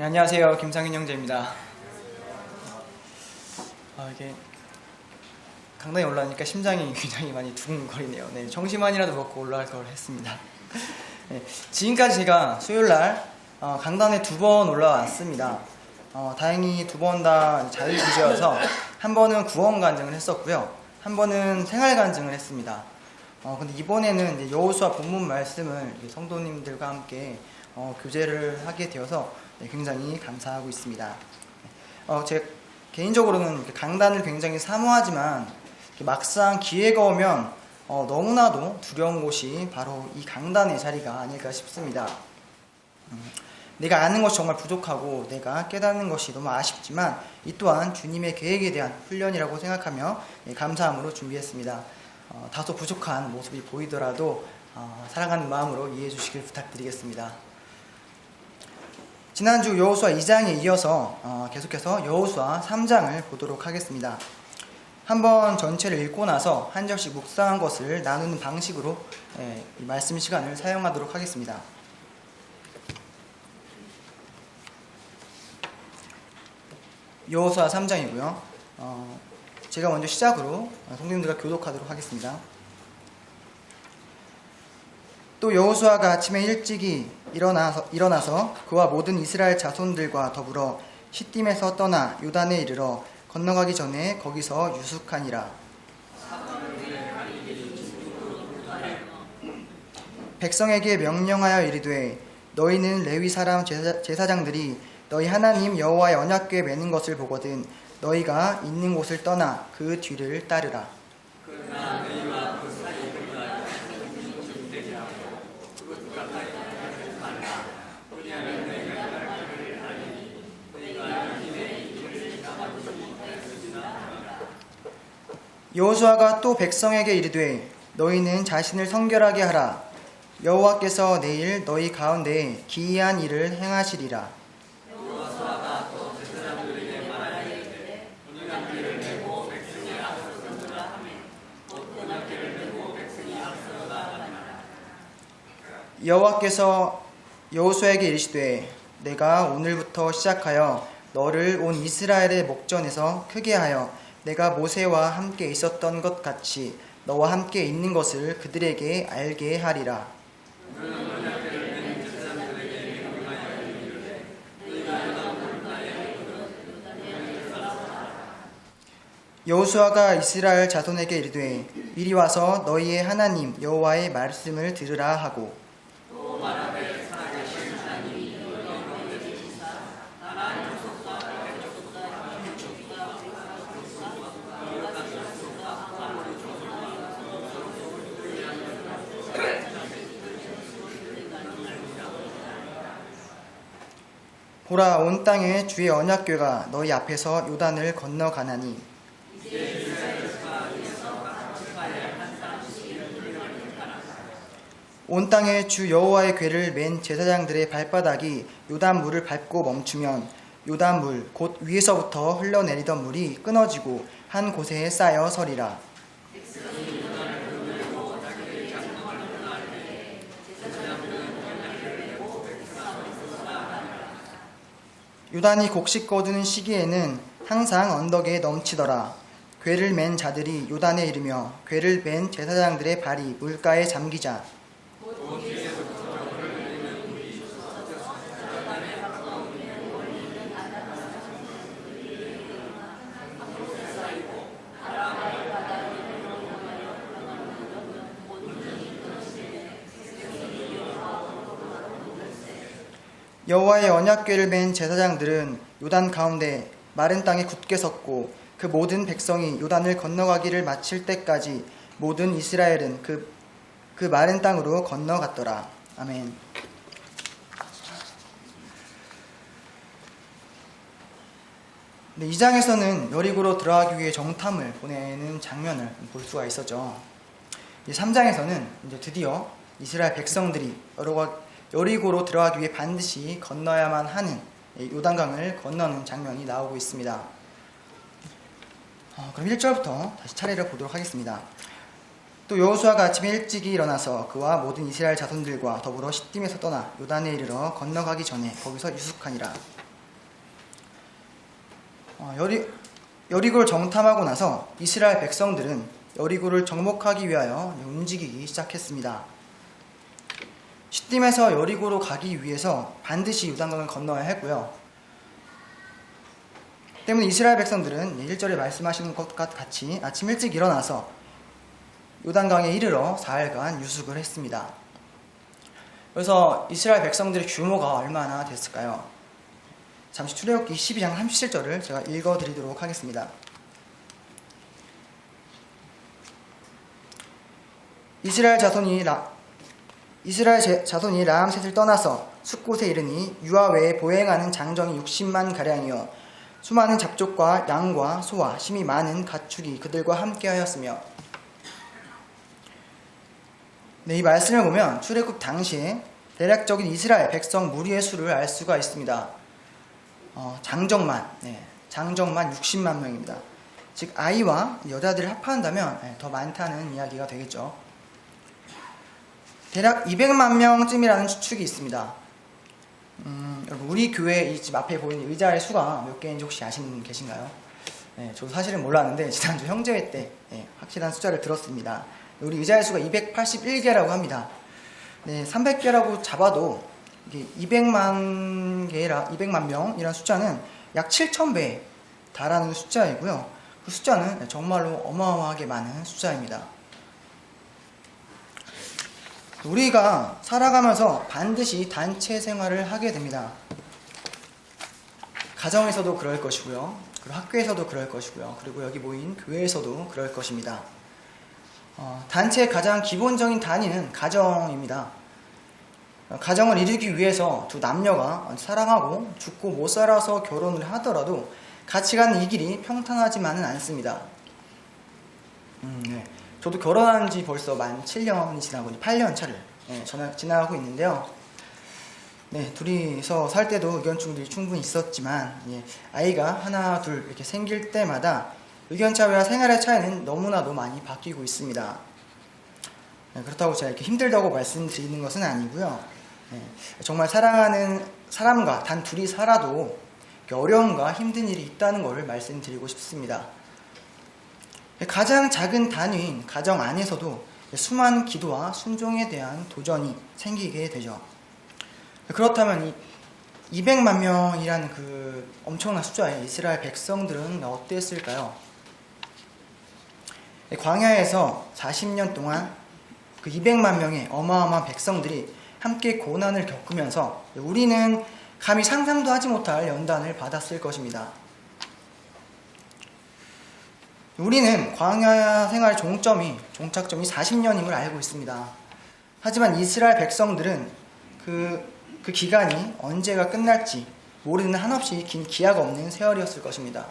네, 안녕하세요. 김상윤 형제입니다. 이게 강당에 올라가니까 심장이 굉장히 많이 두근거리네요. 네, 청심환이라도 먹고 올라갈 걸 했습니다. 네, 지금까지 제가 수요일날 강단에 2번 올라왔습니다. 다행히 2번 다 자유주제여서 한 번은 구원 간증을 했었고요. 한 번은 생활 간증을 했습니다. 근데 이번에는 이제 여호수아 본문 말씀을 성도님들과 함께 교제를 하게 되어서 굉장히 감사하고 있습니다. 제 개인적으로는 강단을 굉장히 사모하지만 막상 기회가 오면 너무나도 두려운 곳이 바로 이 강단의 자리가 아닐까 싶습니다. 내가 아는 것이 정말 부족하고 내가 깨닫는 것이 너무 아쉽지만 이 또한 주님의 계획에 대한 훈련이라고 생각하며 감사함으로 준비했습니다. 다소 부족한 모습이 보이더라도 사랑하는 마음으로 이해해 주시길 부탁드리겠습니다. 지난주 여호수아 2장에 이어서 계속해서 여호수아 3장을 보도록 하겠습니다. 한번 전체를 읽고 나서 한 절씩 묵상한 것을 나누는 방식으로 이 말씀 시간을 사용하도록 하겠습니다. 여호수아 3장이고요. 제가 먼저 시작으로 성도님들과 교독하도록 하겠습니다. 또 여호수아가 아침에 일찍이 일어나서 그와 모든 이스라엘 자손들과 더불어 시딤에서 떠나 요단에 이르러 건너가기 전에 거기서 유숙하니라. 백성에게 명령하여 이르되 너희는 레위 사람 제사장들이 너희 하나님 여호와의 언약궤에 매는 것을 보거든 너희가 있는 곳을 떠나 그 뒤를 따르라. 여호수아가 또 백성에게 이르되 너희는 자신을 성결하게 하라. 여호와께서 내일 너희 가운데에 기이한 일을 행하시리라. 여호와께서 여호수아에게 이르시되 내가 오늘부터 시작하여 너를 온 이스라엘의 목전에서 크게 하여 내가 모세와 함께 있었던 것 같이 너와 함께 있는 것을 그들에게 알게 하리라. 여호수아가 이스라엘 자손에게 이르되 이리 와서 너희의 하나님 여호와의 말씀을 들으라 하고 보라 온 땅에 주의 언약궤가 너희 앞에서 요단을 건너가나니 온 땅에 주 여호와의 궤를 맨 제사장들의 발바닥이 요단 물을 밟고 멈추면 요단 물 곧 위에서부터 흘러내리던 물이 끊어지고 한 곳에 쌓여 서리라. 요단이 곡식 거두는 시기에는 항상 언덕에 넘치더라. 궤를 맨 자들이 요단에 이르며 궤를 맨 제사장들의 발이 물가에 잠기자 여호와의 언약궤를 맨 제사장들은 요단 가운데 마른 땅에 굳게 섰고 그 모든 백성이 요단을 건너가기를 마칠 때까지 모든 이스라엘은 그 마른 땅으로 건너갔더라. 아멘. 네, 이 장에서는 여리고로 들어가기 위해 정탐을 보내는 장면을 볼 수가 있었죠. 3장에서는 이제 드디어 이스라엘 백성들이 여리고로 들어가기 위해 반드시 건너야만 하는 요단강을 건너는 장면이 나오고 있습니다. 그럼 1절부터 다시 차례를 보도록 하겠습니다. 또 여호수아가 아침에 일찍이 일어나서 그와 모든 이스라엘 자손들과 더불어 시딤에서 떠나 요단에 이르러 건너가기 전에 거기서 유숙하니라. 여리고를 정탐하고 나서 이스라엘 백성들은 여리고를 정복하기 위하여 움직이기 시작했습니다. 시딤에서 여리고로 가기 위해서 반드시 요단강을 건너야 했고요. 때문에 이스라엘 백성들은 1절에 말씀하시는 것과 같이 아침 일찍 일어나서 요단강에 이르러 사흘간 유숙을 했습니다. 그래서 이스라엘 백성들의 규모가 얼마나 됐을까요? 잠시 출애굽기 12장 37절을 제가 읽어드리도록 하겠습니다. 이스라엘 자손이 라암셋을 떠나서 숫곳에 이르니 유아 외에 보행하는 장정이 60만 가량이요 수많은 잡족과 양과 소와 심히 많은 가축이 그들과 함께하였으며. 이 말씀을 보면 출애굽 당시에 대략적인 이스라엘 백성 무리의 수를 알 수가 있습니다. 장정만 60만 명입니다. 즉 아이와 여자들을 합한다면 더 많다는 이야기가 되겠죠. 대략 200만 명쯤이라는 추측이 있습니다. 여러분 우리 교회 이 집 앞에 보이는 의자의 수가 몇 개인지 혹시 아시는 계신가요? 저도 사실은 몰랐는데 지난주 형제회 때 확실한 숫자를 들었습니다. 우리 의자의 수가 281개라고 합니다. 300개라고 잡아도 이게 200만 명이라는 숫자는 약 7,000배에 달하는 숫자이고요. 그 숫자는 정말로 어마어마하게 많은 숫자입니다. 우리가 살아가면서 반드시 단체 생활을 하게 됩니다. 가정에서도 그럴 것이고요. 그리고 학교에서도 그럴 것이고요. 그리고 여기 모인 교회에서도 그럴 것입니다. 단체의 가장 기본적인 단위는 가정입니다. 가정을 이루기 위해서 두 남녀가 사랑하고 죽고 못 살아서 결혼을 하더라도 같이 가는 이 길이 평탄하지만은 않습니다. 저도 결혼한 지 벌써 만 7년이 지나고 8년 차를 지나가고 있는데요. 둘이서 살 때도 의견충돌이 충분히 있었지만 아이가 하나 둘 이렇게 생길 때마다 의견 차이와 생활의 차이는 너무나도 많이 바뀌고 있습니다. 그렇다고 제가 이렇게 힘들다고 말씀드리는 것은 아니고요. 정말 사랑하는 사람과 단 둘이 살아도 어려움과 힘든 일이 있다는 것을 말씀드리고 싶습니다. 가장 작은 단위인 가정 안에서도 수많은 기도와 순종에 대한 도전이 생기게 되죠. 그렇다면 이 200만 명이라는 그 엄청난 숫자의 이스라엘 백성들은 어땠을까요? 광야에서 40년 동안 그 200만 명의 어마어마한 백성들이 함께 고난을 겪으면서 우리는 감히 상상도 하지 못할 연단을 받았을 것입니다. 우리는 광야 생활 종착점이 40년임을 알고 있습니다. 하지만 이스라엘 백성들은 그 기간이 언제가 끝날지 모르는 한없이 긴 기약 없는 세월이었을 것입니다.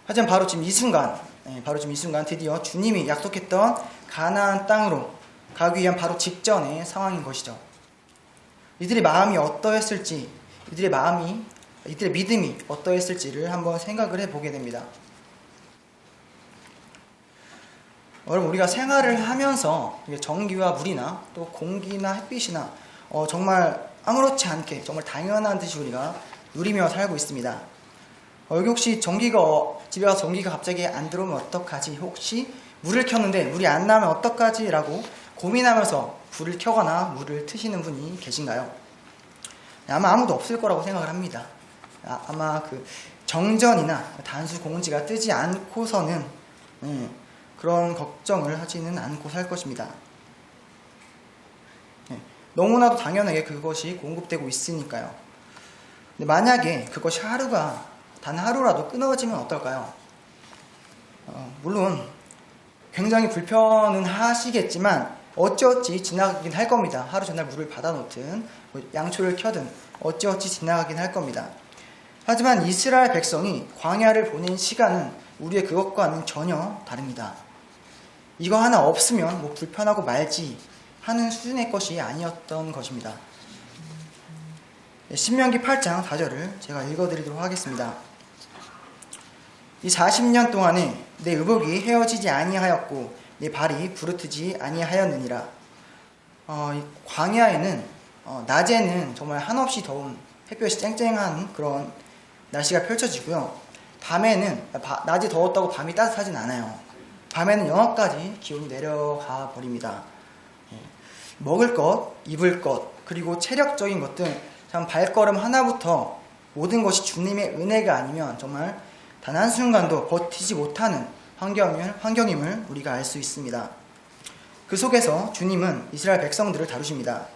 하지만 바로 지금 이 순간 드디어 주님이 약속했던 가나안 땅으로 가기 위한 바로 직전의 상황인 것이죠. 이들의 마음이 어떠했을지, 이들의 믿음이 어떠했을지를 한번 생각을 해보게 됩니다. 여러분 우리가 생활을 하면서 전기와 물이나 또 공기나 햇빛이나 정말 아무렇지 않게 정말 당연한 듯이 우리가 누리며 살고 있습니다. 여기 혹시 집에 가서 전기가 갑자기 안 들어오면 어떡하지? 혹시 물을 켰는데 물이 안 나면 어떡하지? 라고 고민하면서 불을 켜거나 물을 트시는 분이 계신가요? 아마 아무도 없을 거라고 생각을 합니다. 아마 그 정전이나 단수 공지가 뜨지 않고서는 그런 걱정을 하지는 않고 살 것입니다. 너무나도 당연하게 그것이 공급되고 있으니까요. 근데 만약에 그것이 단 하루라도 끊어지면 어떨까요? 물론 굉장히 불편은 하시겠지만 어찌어찌 지나가긴 할 겁니다. 하루 전날 물을 받아놓든 양초를 켜든 어찌어찌 지나가긴 할 겁니다. 하지만 이스라엘 백성이 광야를 보낸 시간은 우리의 그것과는 전혀 다릅니다. 이거 하나 없으면 불편하고 말지 하는 수준의 것이 아니었던 것입니다. 신명기 8장 4절을 제가 읽어드리도록 하겠습니다. 이 40년 동안에 내 의복이 헤어지지 아니하였고 내 발이 부르트지 아니하였느니라. 이 광야에는 낮에는 정말 한없이 더운 햇볕이 쨍쨍한 그런 날씨가 펼쳐지고요. 밤에는 낮이 더웠다고 밤이 따뜻하진 않아요. 밤에는 영하까지 기온이 내려가 버립니다. 먹을 것, 입을 것, 그리고 체력적인 것 등 참 발걸음 하나부터 모든 것이 주님의 은혜가 아니면 정말 단 한순간도 버티지 못하는 환경임을 우리가 알 수 있습니다. 그 속에서 주님은 이스라엘 백성들을 다루십니다.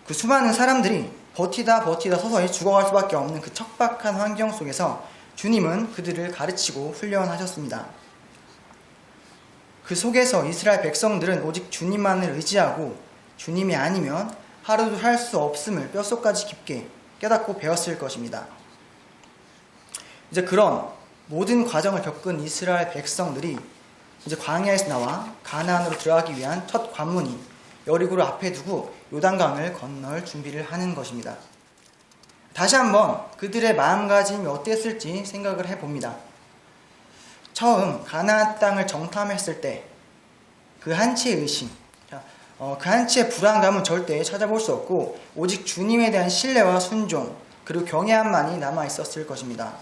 그 수많은 사람들이 버티다 서서히 죽어갈 수밖에 없는 그 척박한 환경 속에서 주님은 그들을 가르치고 훈련하셨습니다. 그 속에서 이스라엘 백성들은 오직 주님만을 의지하고 주님이 아니면 하루도 살 수 없음을 뼛속까지 깊게 깨닫고 배웠을 것입니다. 이제 그런 모든 과정을 겪은 이스라엘 백성들이 이제 광야에서 나와 가나안으로 들어가기 위한 첫 관문이 여리고를 앞에 두고 요단강을 건널 준비를 하는 것입니다. 다시 한번 그들의 마음가짐이 어땠을지 생각을 해봅니다. 처음 가나안 땅을 정탐했을 때 그 한치의 의심, 그 한치의 불안감은 절대 찾아볼 수 없고 오직 주님에 대한 신뢰와 순종 그리고 경외함만이 남아 있었을 것입니다.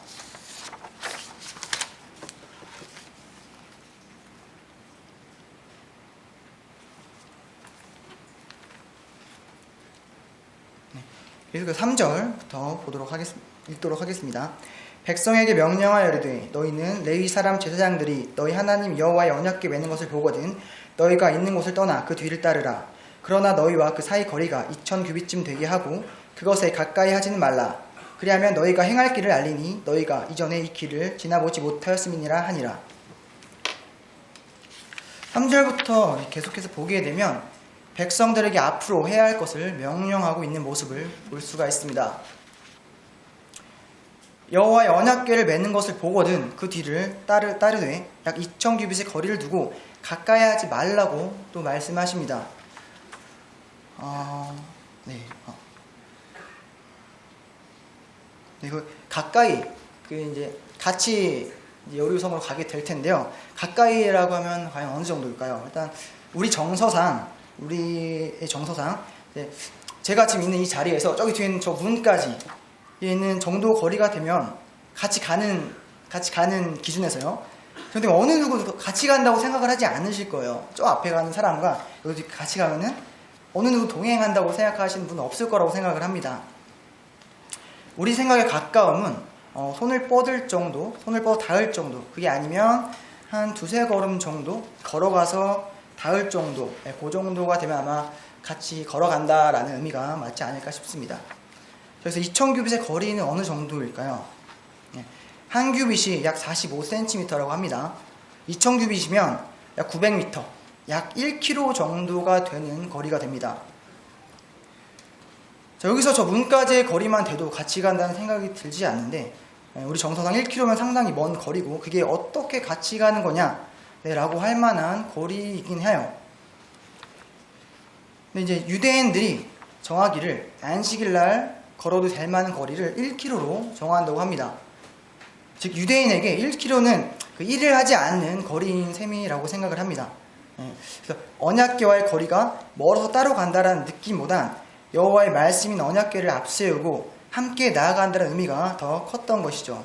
그래서 3절부터 읽도록 하겠습니다. 백성에게 명령하여 이르되 너희는 레위 사람 제사장들이 너희 하나님 여호와의 언약궤 매는 것을 보거든 너희가 있는 곳을 떠나 그 뒤를 따르라. 그러나 너희와 그 사이 거리가 2000규빗쯤 되게 하고 그것에 가까이 하지는 말라. 그리하면 너희가 행할 길을 알리니 너희가 이전에 이 길을 지나보지 못하였음이니라 하니라. 3절부터 계속해서 보게 되면 백성들에게 앞으로 해야 할 것을 명령하고 있는 모습을 볼 수가 있습니다. 여호와의 언약궤를 매는 것을 보거든 그 뒤를 따르되 약 2000규빗의 거리를 두고 가까이 하지 말라고 또 말씀하십니다. 가까이 이제 같이 여리고성으로 가게 될 텐데요. 가까이라고 하면 과연 어느 정도일까요? 일단 우리의 정서상 제가 지금 있는 이 자리에서 저기 뒤에 있는 저 문까지 있는 정도 거리가 되면 같이 가는 기준에서요. 그런데 어느 누구도 같이 간다고 생각을 하지 않으실 거예요. 저 앞에 가는 사람과 여기 같이 가면은 어느 누구 동행한다고 생각하시는 분은 없을 거라고 생각을 합니다. 우리 생각의 가까움은 손을 뻗을 정도, 손을 뻗어 닿을 정도, 그게 아니면 한 두세 걸음 정도 걸어가서 닿을 정도, 그 정도가 되면 아마 같이 걸어간다라는 의미가 맞지 않을까 싶습니다. 그래서 2000규빗의 거리는 어느 정도일까요? 한 규빗이 약 45cm라고 합니다. 2000규빗이면 약 900m, 약 1km 정도가 되는 거리가 됩니다. 자, 여기서 저 문까지의 거리만 돼도 같이 간다는 생각이 들지 않는데 우리 정서상 1km면 상당히 먼 거리고 그게 어떻게 같이 가는 거냐 라고 할 만한 거리이긴 해요. 근데 이제 유대인들이 정하기를 안식일날 걸어도 될 만한 거리를 1km로 정한다고 합니다. 즉 유대인에게 1km는 그 일을 하지 않는 거리인 셈이라고 생각을 합니다. 그래서 언약궤와의 거리가 멀어서 따로 간다라는 느낌보단 여호와의 말씀인 언약궤를 앞세우고 함께 나아간다는 의미가 더 컸던 것이죠.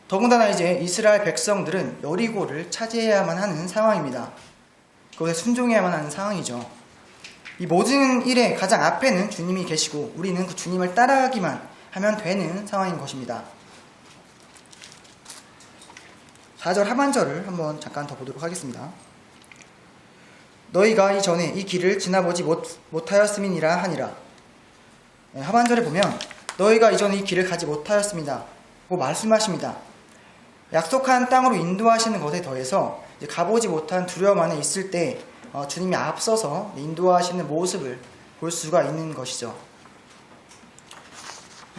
더군다나 이제 이스라엘 백성들은 여리고를 차지해야만 하는 상황입니다. 그것에 순종해야만 하는 상황이죠. 이 모든 일의 가장 앞에는 주님이 계시고 우리는 그 주님을 따라가기만 하면 되는 상황인 것입니다. 4절 하반절을 한번 잠깐 더 보도록 하겠습니다. 너희가 이전에 이 길을 지나보지 못하였음이니라 하니라. 하반절에 보면 너희가 이전에 이 길을 가지 못하였습니다 고 말씀하십니다. 약속한 땅으로 인도하시는 것에 더해서 가보지 못한 두려움 안에 있을 때 주님이 앞서서 인도하시는 모습을 볼 수가 있는 것이죠.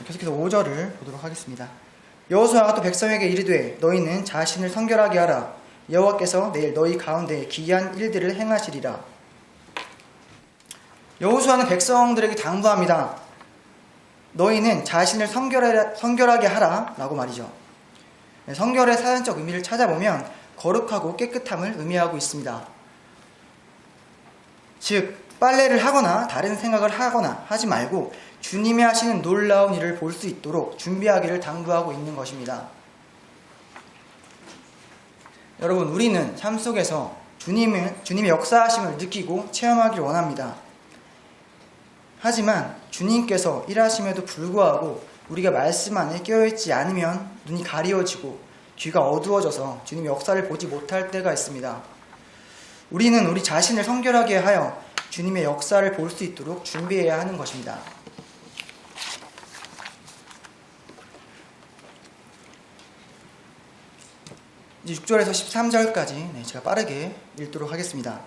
계속해서 5절을 보도록 하겠습니다. 여호수아가 또 백성에게 이르되 너희는 자신을 성결하게 하라. 여호와께서 내일 너희 가운데 기이한 일들을 행하시리라. 여호수아는 백성들에게 당부합니다. 너희는 자신을 성결하게 하라 라고 말이죠. 성결의 사전적 의미를 찾아보면 거룩하고 깨끗함을 의미하고 있습니다. 즉 빨래를 하거나 다른 생각을 하거나 하지 말고 주님이 하시는 놀라운 일을 볼 수 있도록 준비하기를 당부하고 있는 것입니다. 여러분, 우리는 삶 속에서 주님의 역사하심을 느끼고 체험하기를 원합니다. 하지만 주님께서 일하심에도 불구하고 우리가 말씀 안에 깨어있지 않으면 눈이 가리워지고 귀가 어두워져서 주님의 역사를 보지 못할 때가 있습니다. 우리는 우리 자신을 성결하게 하여 주님의 역사를 볼 수 있도록 준비해야 하는 것입니다. 이제 6절에서 13절까지 제가 빠르게 읽도록 하겠습니다.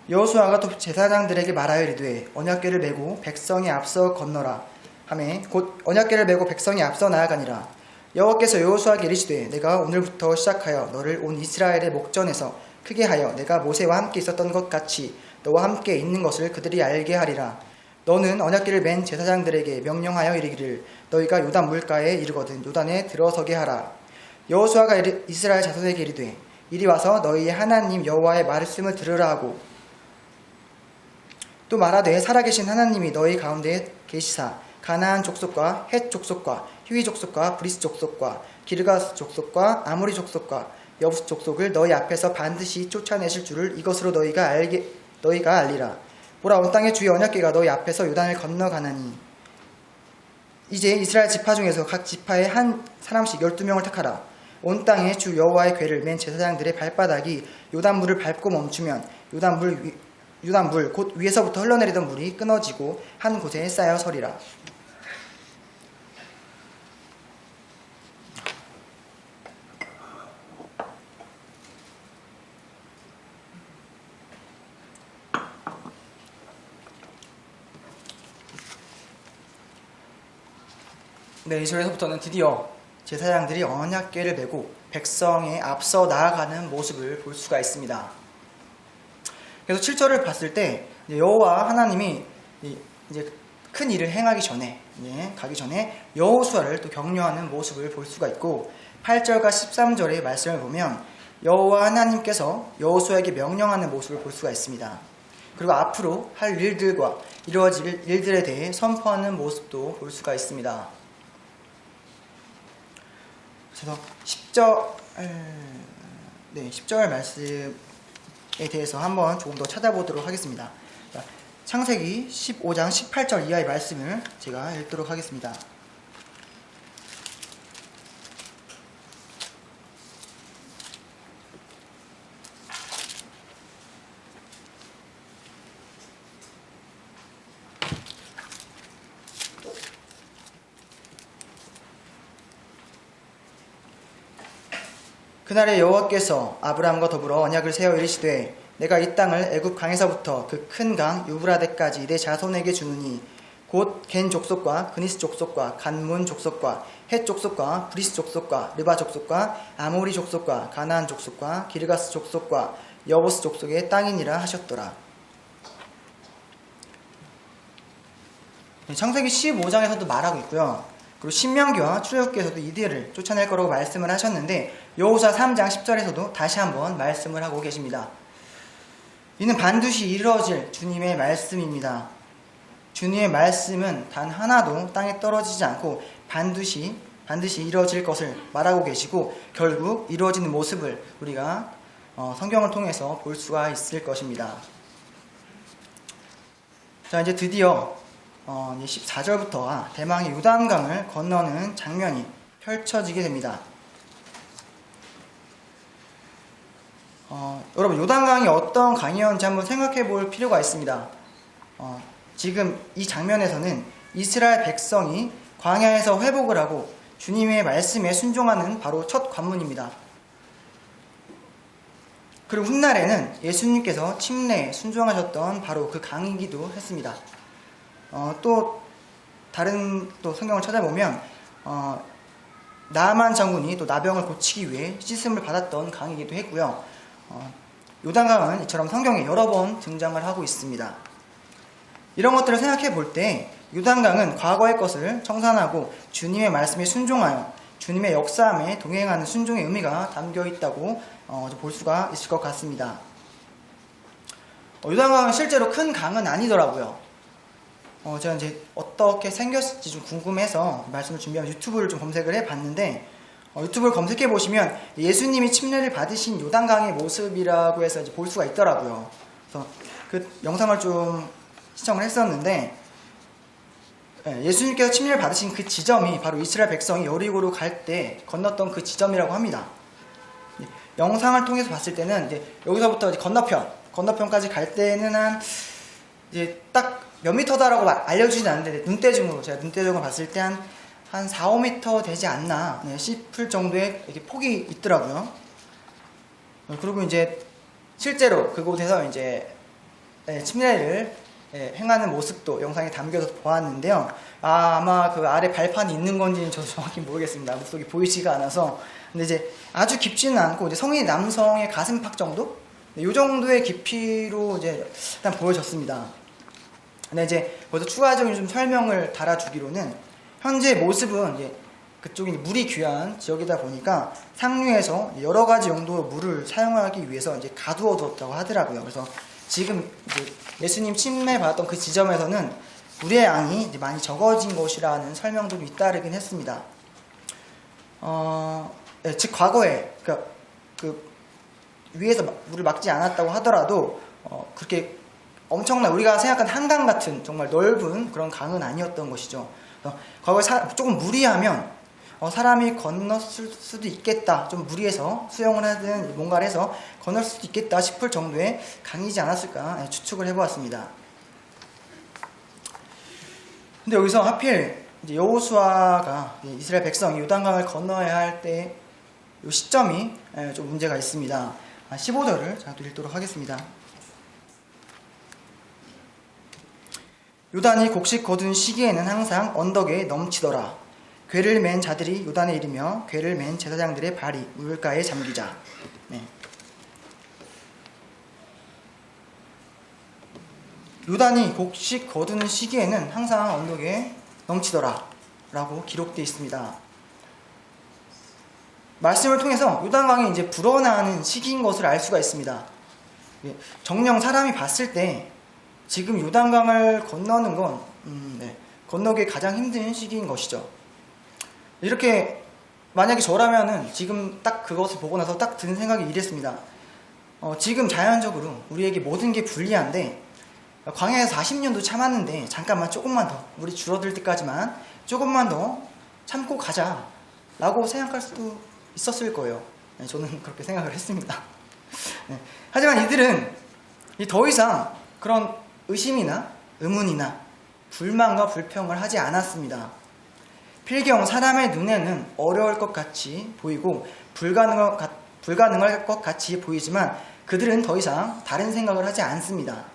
여호수아가 또 제사장들에게 말하여 이르되 언약궤를 메고 백성이 앞서 건너라 하매 곧 언약궤를 메고 백성이 앞서 나아가니라. 여호와께서 여호수아에게 이르시되 내가 오늘부터 시작하여 너를 온 이스라엘의 목전에서 크게 하여 내가 모세와 함께 있었던 것 같이 너와 함께 있는 것을 그들이 알게 하리라. 너는 언약궤를 맨 제사장들에게 명령하여 이르기를 너희가 요단 물가에 이르거든 요단에 들어서게 하라. 여호수아가 이스라엘 자손에게 이르되 이리 와서 너희의 하나님 여호와의 말씀을 들으라 하고 또 말하되 살아계신 하나님이 너희 가운데 계시사 가나안 족속과 헷 족속과 히위 족속과 브리스 족속과 기르가스 족속과 아모리 족속과 여부스 족속을 너희 앞에서 반드시 쫓아내실 줄을 이것으로 너희가 알리라. 보라, 온 땅의 주의 언약궤가 너희 앞에서 요단을 건너가나니 이제 이스라엘 지파 중에서 각 지파에 한 사람씩 12명을 택하라. 온 땅에 주 여호와의 궤를 맨 제사장들의 발바닥이 요단물을 밟고 멈추면 요단물 곧 위에서부터 흘러내리던 물이 끊어지고 한 곳에 쌓여 서리라. 네, 2절에서부터는 드디어 제사장들이 언약궤를 메고 백성에 앞서 나아가는 모습을 볼 수가 있습니다. 그래서 7절을 봤을 때 여호와 하나님이 이제 큰 일을 행하기 전에 가기 전에 여호수아를 또 격려하는 모습을 볼 수가 있고 8절과 13절의 말씀을 보면 여호와 하나님께서 여호수아에게 명령하는 모습을 볼 수가 있습니다. 그리고 앞으로 할 일들과 이루어질 일들에 대해 선포하는 모습도 볼 수가 있습니다. 그래서 10절 말씀에 대해서 한번 조금 더 찾아보도록 하겠습니다. 창세기 15장 18절 이하의 말씀을 제가 읽도록 하겠습니다. 그날에 여호와께서 아브라함과 더불어 언약을 세워 이르시되 내가 이 땅을 애굽 강에서부터 그 큰 강 유브라데까지 내 자손에게 주느니 곧 겐 족속과 그니스 족속과 간문 족속과 헷 족속과 브리스 족속과 르바 족속과 아모리 족속과 가나안 족속과 기르가스 족속과 여보스 족속의 땅이니라 하셨더라. 창세기 15장에서도 말하고 있고요. 그리고 신명기와 출애굽기에서도 이들을 쫓아낼 거라고 말씀을 하셨는데 여호수아 3장 10절에서도 다시 한번 말씀을 하고 계십니다. 이는 반드시 이루어질 주님의 말씀입니다. 주님의 말씀은 단 하나도 땅에 떨어지지 않고 반드시 이루어질 것을 말하고 계시고 결국 이루어지는 모습을 우리가 성경을 통해서 볼 수가 있을 것입니다. 자, 이제 드디어 14절부터 대망의 요단강을 건너는 장면이 펼쳐지게 됩니다. 여러분, 요단강이 어떤 강이었는지 한번 생각해 볼 필요가 있습니다. 지금 이 장면에서는 이스라엘 백성이 광야에서 회복을 하고 주님의 말씀에 순종하는 바로 첫 관문입니다. 그리고 훗날에는 예수님께서 침례에 순종하셨던 바로 그 강이기도 했습니다. 또 다른 성경을 찾아보면 나아만 장군이 또 나병을 고치기 위해 씻음을 받았던 강이기도 했고요. 요단강은 이처럼 성경에 여러 번 등장을 하고 있습니다. 이런 것들을 생각해 볼 때 요단강은 과거의 것을 청산하고 주님의 말씀에 순종하여 주님의 역사함에 동행하는 순종의 의미가 담겨 있다고 볼 수가 있을 것 같습니다. 요단강은 실제로 큰 강은 아니더라고요. 제가 이제 어떻게 생겼을지 좀 궁금해서 말씀을 준비하면 유튜브를 좀 검색을 해봤는데, 유튜브를 검색해 보시면 예수님이 침례를 받으신 요단강의 모습이라고 해서 이제 볼 수가 있더라고요. 그래서 그 영상을 좀 시청을 했었는데, 예수님께서 침례를 받으신 그 지점이 바로 이스라엘 백성이 여리고로 갈 때 건넜던 그 지점이라고 합니다. 영상을 통해서 봤을 때는 이제 여기서부터 이제 건너편까지 갈 때는 한 이제 딱 몇 미터다라고 알려주진 않는데, 제가 눈대중으로 봤을 때 한 4, 5m 되지 않나 싶을 정도의 이렇게 폭이 있더라고요. 그리고 이제 실제로 그곳에서 이제 침례를 행하는 모습도 영상에 담겨서 보았는데요. 아마 그 아래 발판이 있는 건지는 저도 정확히 모르겠습니다. 물속이 보이지가 않아서. 근데 이제 아주 깊지는 않고, 이제 성인 남성의 가슴팍 정도? 이 정도의 깊이로 이제 일단 보여졌습니다. 근데 이제 거기서 추가적인 좀 설명을 달아주기로는, 현재 모습은 이제 그쪽이 물이 귀한 지역이다 보니까 상류에서 여러 가지 용도로 물을 사용하기 위해서 이제 가두어 두었다고 하더라고요. 그래서 지금 이제 예수님 침례 받았던 그 지점에서는 물의 양이 이제 많이 적어진 것이라는 설명도 잇따르긴 했습니다. 즉 과거에 그 위에서 물을 막지 않았다고 하더라도 그렇게 엄청난, 우리가 생각한 한강 같은 정말 넓은 그런 강은 아니었던 것이죠. 과거에 조금 무리하면 사람이 건넜을 수도 있겠다, 좀 무리해서 수영을 하든 뭔가를 해서 건널 수도 있겠다 싶을 정도의 강이지 않았을까 추측을 해보았습니다. 근데 여기서 하필 이제 여호수아가 이스라엘 백성이 요단강을 건너야 할 때 이 시점이 좀 문제가 있습니다. 15절을 제가 또 읽도록 하겠습니다. 요단이 곡식 거둔 시기에는 항상 언덕에 넘치더라. 궤를 맨 자들이 요단에 이르며 궤를 맨 제사장들의 발이 물가에 잠기자. 요단이 곡식 거두는 시기에는 항상 언덕에 넘치더라 라고 기록되어 있습니다. 말씀을 통해서 요단강이 이제 불어나는 시기인 것을 알 수가 있습니다. 정녕 사람이 봤을 때 지금 요단강을 건너는 건 건너기 가장 힘든 시기인 것이죠. 이렇게 만약에 저라면은 지금 딱 그것을 보고 나서 딱 드는 생각이 이랬습니다. 지금 자연적으로 우리에게 모든 게 불리한데, 광야에서 40년도 참았는데 잠깐만 조금만 더, 물이 줄어들 때까지만 조금만 더 참고 가자 라고 생각할 수도 있었을 거예요. 저는 그렇게 생각을 했습니다. 하지만 이들은 더 이상 그런 의심이나 의문이나 불만과 불평을 하지 않았습니다. 필경 사람의 눈에는 어려울 것 같이 보이고 불가능할 것 같이 보이지만 그들은 더 이상 다른 생각을 하지 않습니다.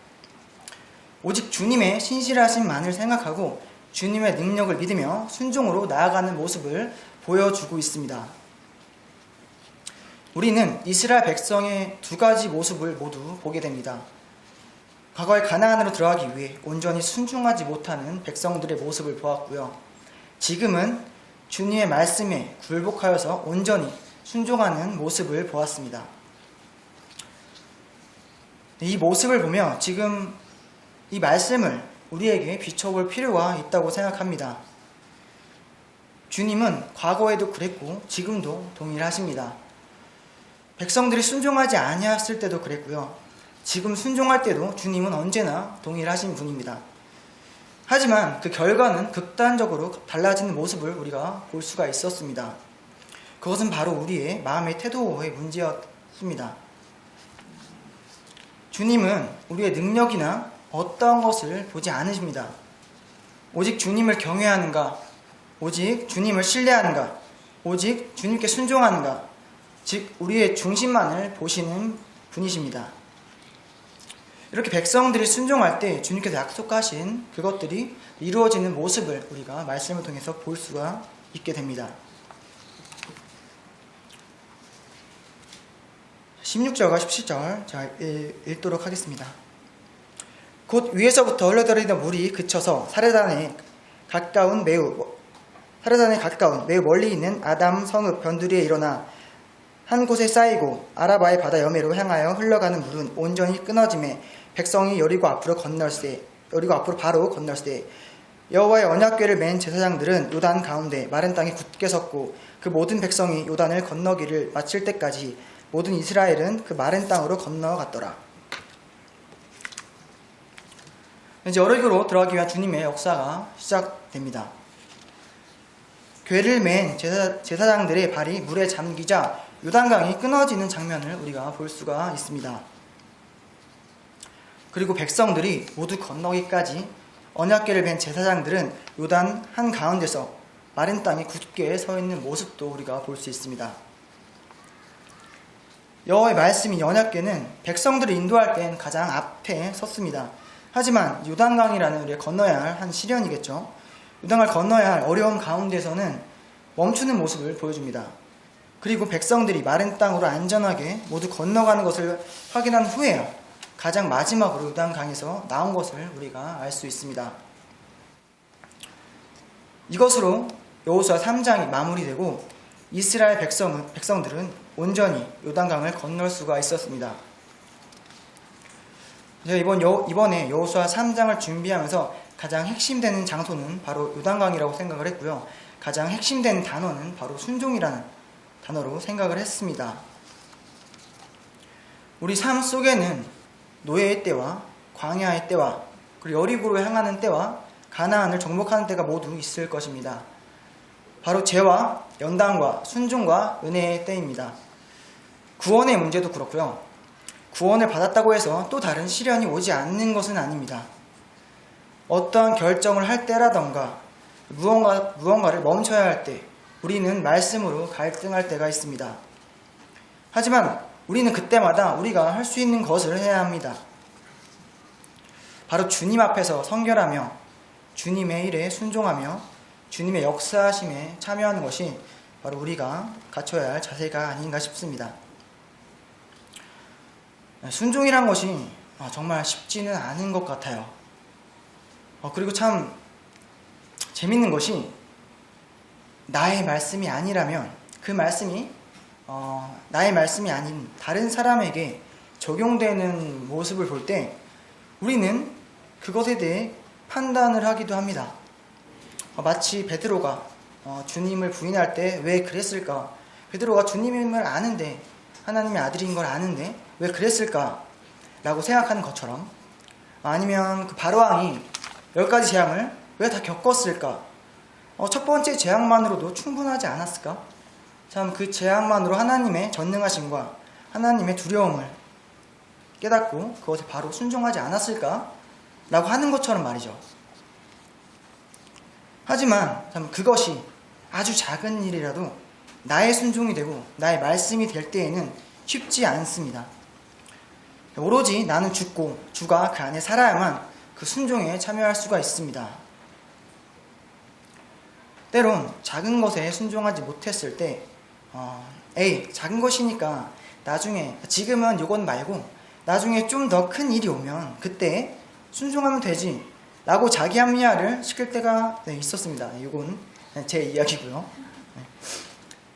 오직 주님의 신실하심만을 생각하고 주님의 능력을 믿으며 순종으로 나아가는 모습을 보여주고 있습니다. 우리는 이스라엘 백성의 두 가지 모습을 모두 보게 됩니다. 과거에 가나안으로 들어가기 위해 온전히 순종하지 못하는 백성들의 모습을 보았고요. 지금은 주님의 말씀에 굴복하여서 온전히 순종하는 모습을 보았습니다. 이 모습을 보며 지금 이 말씀을 우리에게 비춰볼 필요가 있다고 생각합니다. 주님은 과거에도 그랬고 지금도 동일하십니다. 백성들이 순종하지 아니했을 때도 그랬고요. 지금 순종할 때도 주님은 언제나 동일하신 분입니다. 하지만 그 결과는 극단적으로 달라지는 모습을 우리가 볼 수가 있었습니다. 그것은 바로 우리의 마음의 태도의 문제였습니다. 주님은 우리의 능력이나 어떠한 것을 보지 않으십니다. 오직 주님을 경외하는가, 오직 주님을 신뢰하는가, 오직 주님께 순종하는가, 즉 우리의 중심만을 보시는 분이십니다. 이렇게 백성들이 순종할 때 주님께서 약속하신 그것들이 이루어지는 모습을 우리가 말씀을 통해서 볼 수가 있게 됩니다. 16절과 17절 제가 읽도록 하겠습니다. 곧 위에서부터 흘러들이던 물이 그쳐서 사르단에 가까운 매우 멀리 있는 아담 성읍 변두리에 일어나 한 곳에 쌓이고 아라바의 바다 여매로 향하여 흘러가는 물은 온전히 끊어짐에 백성이 여리고 앞으로 바로 건널세 여호와의 언약궤를 맨 제사장들은 요단 가운데 마른 땅에 굳게 섰고 그 모든 백성이 요단을 건너기를 마칠 때까지 모든 이스라엘은 그 마른 땅으로 건너갔더라. 이제 여리고로 들어가기 위한 주님의 역사가 시작됩니다. 궤를 맨 제사장들의 발이 물에 잠기자 요단강이 끊어지는 장면을 우리가 볼 수가 있습니다. 그리고 백성들이 모두 건너기까지 언약궤를 맨 제사장들은 요단 한가운데서 마른 땅에 굳게 서 있는 모습도 우리가 볼 수 있습니다. 여호와의 말씀인 언약궤는 백성들을 인도할 땐 가장 앞에 섰습니다. 하지만 요단강이라는 우리가 건너야 할 한 시련이겠죠. 요단강을 건너야 할 어려움 가운데서는 멈추는 모습을 보여줍니다. 그리고 백성들이 마른 땅으로 안전하게 모두 건너가는 것을 확인한 후에야 가장 마지막으로 요단강에서 나온 것을 우리가 알 수 있습니다. 이것으로 여호수아 3장이 마무리되고 이스라엘 백성들은 온전히 요단강을 건널 수가 있었습니다. 제가 이번에 여호수아 3장을 준비하면서 가장 핵심되는 장소는 바로 요단강이라고 생각을 했고요. 가장 핵심되는 단어는 바로 순종이라는 단어로 생각을 했습니다. 우리 삶 속에는 노예의 때와 광야의 때와 그리고 여리고로 향하는 때와 가나안을 정복하는 때가 모두 있을 것입니다. 바로 죄와 연단과 순종과 은혜의 때입니다. 구원의 문제도 그렇고요. 구원을 받았다고 해서 또 다른 시련이 오지 않는 것은 아닙니다. 어떠한 결정을 할 때라던가 무언가를 멈춰야 할 때 우리는 말씀으로 갈등할 때가 있습니다. 하지만 우리는 그때마다 우리가 할 수 있는 것을 해야 합니다. 바로 주님 앞에서 성결하며 주님의 일에 순종하며 주님의 역사하심에 참여하는 것이 바로 우리가 갖춰야 할 자세가 아닌가 싶습니다. 순종이란 것이 정말 쉽지는 않은 것 같아요. 그리고 참 재밌는 것이 나의 말씀이 아니라면 그 말씀이 나의 말씀이 아닌 다른 사람에게 적용되는 모습을 볼 때 우리는 그것에 대해 판단을 하기도 합니다. 마치 베드로가 주님을 부인할 때 왜 그랬을까? 베드로가 주님을 아는데 하나님의 아들인 걸 아는데 왜 그랬을까? 라고 생각하는 것처럼 아니면 그 바로왕이 10가지 재앙을 왜 다 겪었을까? 첫 번째 재앙만으로도 충분하지 않았을까? 참 그 재앙만으로 하나님의 전능하심과 하나님의 두려움을 깨닫고 그것에 바로 순종하지 않았을까? 라고 하는 것처럼 말이죠. 하지만 참 그것이 아주 작은 일이라도 나의 순종이 되고 나의 말씀이 될 때에는 쉽지 않습니다. 오로지 나는 죽고 주가 그 안에 살아야만 그 순종에 참여할 수가 있습니다. 때론 작은 것에 순종하지 못했을 때 작은 것이니까 나중에 지금은 이건 말고 나중에 좀 더 큰 일이 오면 그때 순종하면 되지 라고 자기 합리화를 시킬 때가 있었습니다. 이건 제 이야기고요.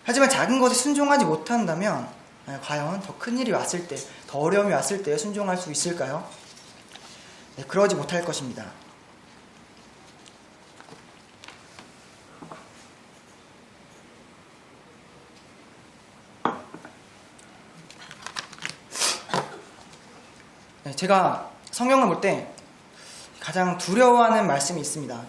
하지만 작은 것에 순종하지 못한다면 과연 더 큰 일이 왔을 때, 더 어려움이 왔을 때 순종할 수 있을까요? 그러지 못할 것입니다. 제가 성경을 볼 때 가장 두려워하는 말씀이 있습니다.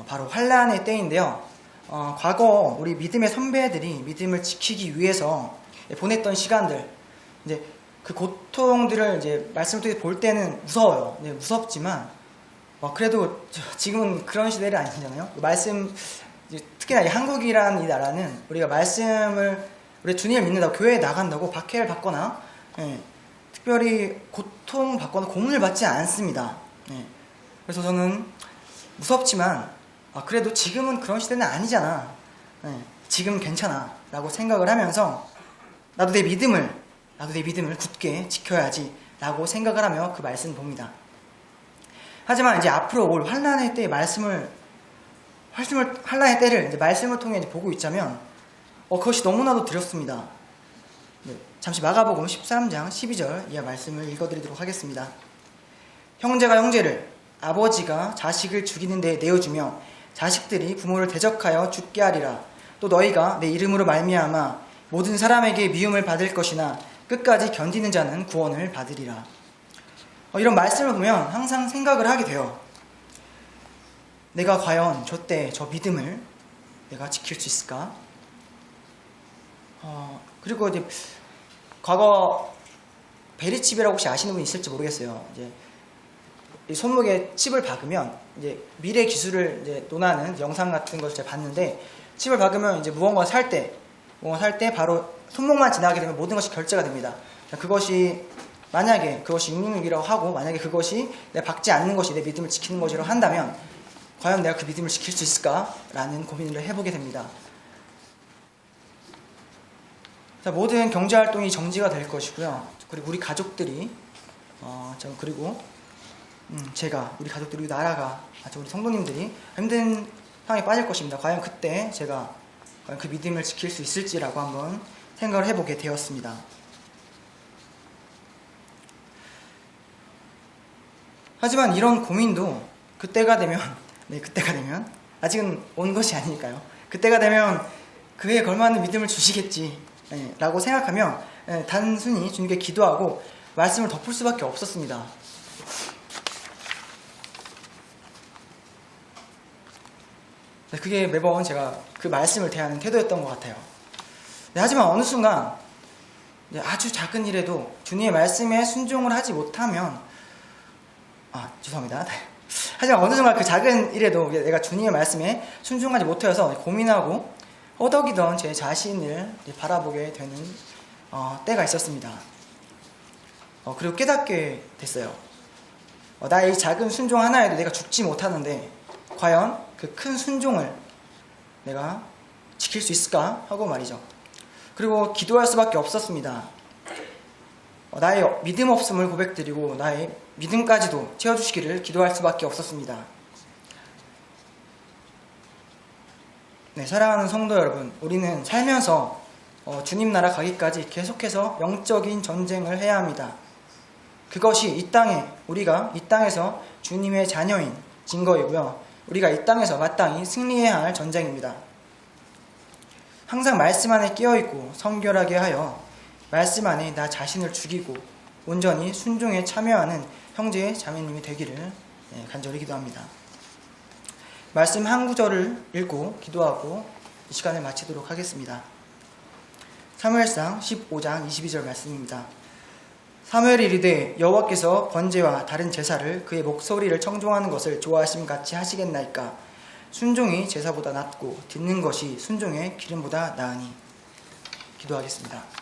바로 환난의 때인데요. 과거 우리 믿음의 선배들이 믿음을 지키기 위해서 보냈던 시간들, 이제 그 고통들을 이제 말씀을 통해 볼 때는 무서워요. 무섭지만 그래도 지금은 그런 시대는 아니잖아요. 말씀, 특히나 한국이라는 이 나라는 우리가 말씀을 우리 주님을 믿는다고 교회에 나간다고 박해를 받거나 특별히 고통받거나 고문을 받지 않습니다. 그래서 저는 무섭지만 그래도 지금은 그런 시대는 아니잖아. 지금 괜찮아 라고 생각을 하면서 나도 내 믿음을 굳게 지켜야지 라고 생각을 하며 그 말씀을 봅니다. 하지만 이제 앞으로 올 환난의 때의 환난의 때를 이제 말씀을 통해 이제 보고 있자면 그것이 너무나도 두렵습니다. 잠시 마가복음 13장 12절 이하 말씀을 읽어드리도록 하겠습니다. 형제가 형제를, 아버지가 자식을 죽이는 데 내어주며 자식들이 부모를 대적하여 죽게 하리라. 또 너희가 내 이름으로 말미암아 모든 사람에게 미움을 받을 것이나 끝까지 견디는 자는 구원을 받으리라. 이런 말씀을 보면 항상 생각을 하게 돼요. 내가 과연 저때 저 믿음을 내가 지킬 수 있을까? 그리고 이제 과거 베리칩이라고 혹시 아시는 분 있을지 모르겠어요. 이제 이 손목에 칩을 박으면 이제 미래 기술을 이제 논하는 영상 같은 것을 제가 봤는데, 칩을 박으면 이제 무언가 살 때 바로 손목만 지나게 되면 모든 것이 결제가 됩니다. 그것이 만약에 그것이 666이라고 하고, 만약에 그것이 내가 박지 않는 것이 내 믿음을 지키는 것이라고 한다면 과연 내가 그 믿음을 지킬 수 있을까라는 고민을 해보게 됩니다. 자, 모든 경제활동이 정지가 될 것이고요. 그리고 우리 가족들이 그리고 제가, 우리 가족들이, 우리 나라가, 우리 성도님들이 힘든 상황에 빠질 것입니다. 과연 그때 제가 과연 그 믿음을 지킬 수 있을지라고 한번 생각을 해보게 되었습니다. 하지만 이런 고민도 그때가 되면 아직은 온 것이 아니니까요. 그때가 되면 그에 걸맞는 믿음을 주시겠지 라고 생각하며 단순히 주님께 기도하고 말씀을 덮을 수밖에 없었습니다. 그게 매번 제가 그 말씀을 대하는 태도였던 것 같아요. 하지만 어느 순간 아주 작은 일에도 주님의 말씀에 순종을 하지 못하면 죄송합니다. 하지만 어느 순간 그 작은 일에도 내가 주님의 말씀에 순종하지 못해서 고민하고 허덕이던 제 자신을 바라보게 되는 때가 있었습니다. 그리고 깨닫게 됐어요. 나의 작은 순종 하나에도 내가 죽지 못하는데 과연 그 큰 순종을 내가 지킬 수 있을까 하고 말이죠. 그리고 기도할 수밖에 없었습니다. 나의 믿음 없음을 고백드리고 나의 믿음까지도 채워주시기를 기도할 수밖에 없었습니다. 사랑하는 성도 여러분, 우리는 살면서 주님 나라 가기까지 계속해서 영적인 전쟁을 해야 합니다. 그것이 우리가 이 땅에서 주님의 자녀인 증거이고요. 우리가 이 땅에서 마땅히 승리해야 할 전쟁입니다. 항상 말씀 안에 끼어있고 성결하게 하여 말씀 안에 나 자신을 죽이고 온전히 순종에 참여하는 형제 자매님이 되기를 간절히 기도합니다. 말씀 한 구절을 읽고 기도하고 이 시간을 마치도록 하겠습니다. 사무엘상 15장 22절 말씀입니다. 사무엘이 이르되 여호와께서 번제와 다른 제사를 그의 목소리를 청종하는 것을 좋아하심 같이 하시겠나이까. 순종이 제사보다 낫고 듣는 것이 순종의 기름보다 나으니. 기도하겠습니다.